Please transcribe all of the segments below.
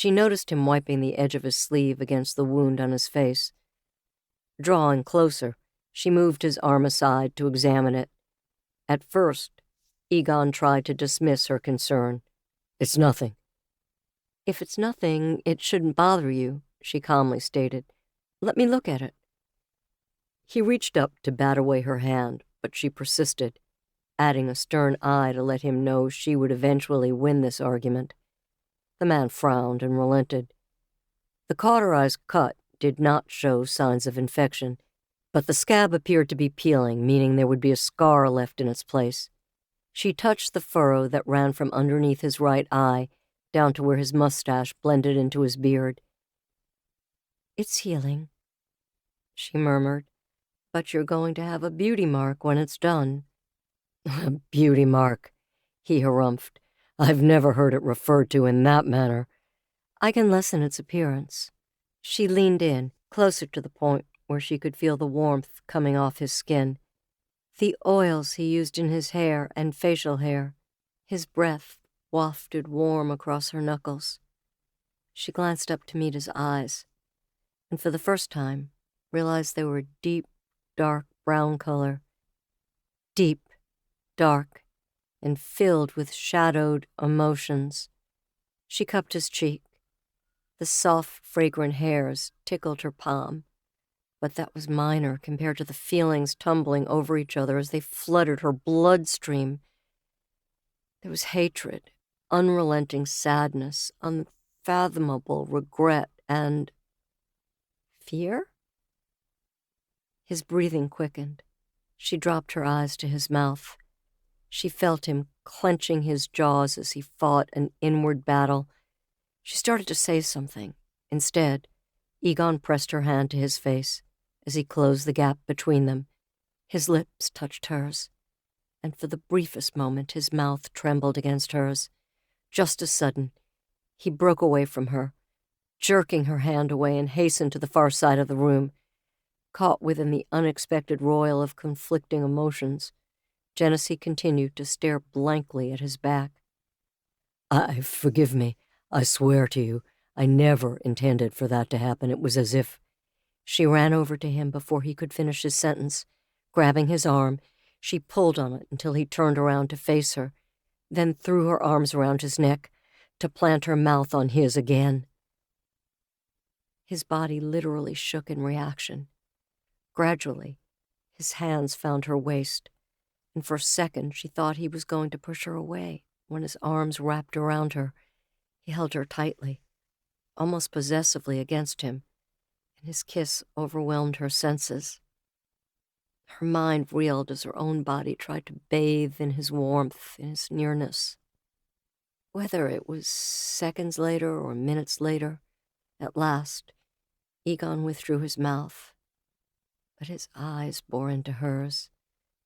She noticed him wiping the edge of his sleeve against the wound on his face. Drawing closer, she moved his arm aside to examine it. At first, Egon tried to dismiss her concern. "It's nothing." "If it's nothing, it shouldn't bother you," she calmly stated. "Let me look at it." He reached up to bat away her hand, but she persisted, adding a stern eye to let him know she would eventually win this argument. The man frowned and relented. The cauterized cut did not show signs of infection, but the scab appeared to be peeling, meaning there would be a scar left in its place. She touched the furrow that ran from underneath his right eye down to where his mustache blended into his beard. "It's healing," she murmured, "but you're going to have a beauty mark when it's done." "A beauty mark," he harumphed. "I've never heard it referred to in that manner." "I can lessen its appearance." She leaned in, closer to the point where she could feel the warmth coming off his skin. The oils he used in his hair and facial hair, his breath wafted warm across her knuckles. She glanced up to meet his eyes, and for the first time realized they were a deep, dark brown color. Deep, dark, and filled with shadowed emotions. She cupped his cheek. The soft, fragrant hairs tickled her palm, but that was minor compared to the feelings tumbling over each other as they flooded her bloodstream. There was hatred, unrelenting sadness, unfathomable regret, and fear? His breathing quickened. She dropped her eyes to his mouth. She felt him clenching his jaws as he fought an inward battle. She started to say something. Instead, Egon pressed her hand to his face as he closed the gap between them. His lips touched hers, and for the briefest moment his mouth trembled against hers. Just as sudden, he broke away from her, jerking her hand away and hastened to the far side of the room. Caught within the unexpected roil of conflicting emotions, Genesee continued to stare blankly at his back. Forgive me. I swear to you, I never intended for that to happen. It was as if—" She ran over to him before he could finish his sentence. Grabbing his arm, she pulled on it until he turned around to face her, then threw her arms around his neck to plant her mouth on his again. His body literally shook in reaction. Gradually, his hands found her waist, and for a second she thought he was going to push her away when his arms wrapped around her. He held her tightly, almost possessively against him, and his kiss overwhelmed her senses. Her mind reeled as her own body tried to bathe in his warmth, in his nearness. Whether it was seconds later or minutes later, at last, Egon withdrew his mouth, but his eyes bore into hers,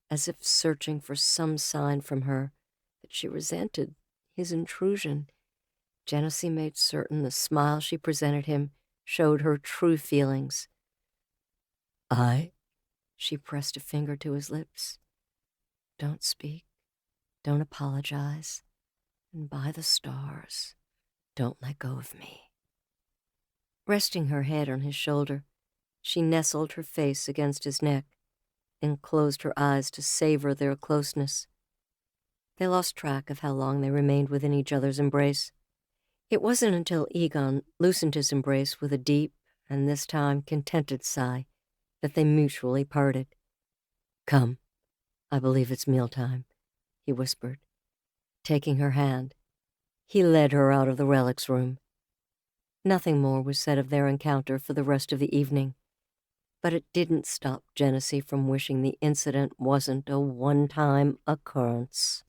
as if searching for some sign from her that she resented his intrusion. Genesee made certain the smile she presented him showed her true feelings. She pressed a finger to his lips. "Don't speak. Don't apologize. And by the stars, don't let go of me." Resting her head on his shoulder, she nestled her face against his neck and closed her eyes to savor their closeness. They lost track of how long they remained within each other's embrace. It wasn't until Egon loosened his embrace with a deep, and this time contented sigh, that they mutually parted. "Come, I believe it's mealtime," he whispered. Taking her hand, he led her out of the relics room. Nothing more was said of their encounter for the rest of the evening, but it didn't stop Genesee from wishing the incident wasn't a one-time occurrence.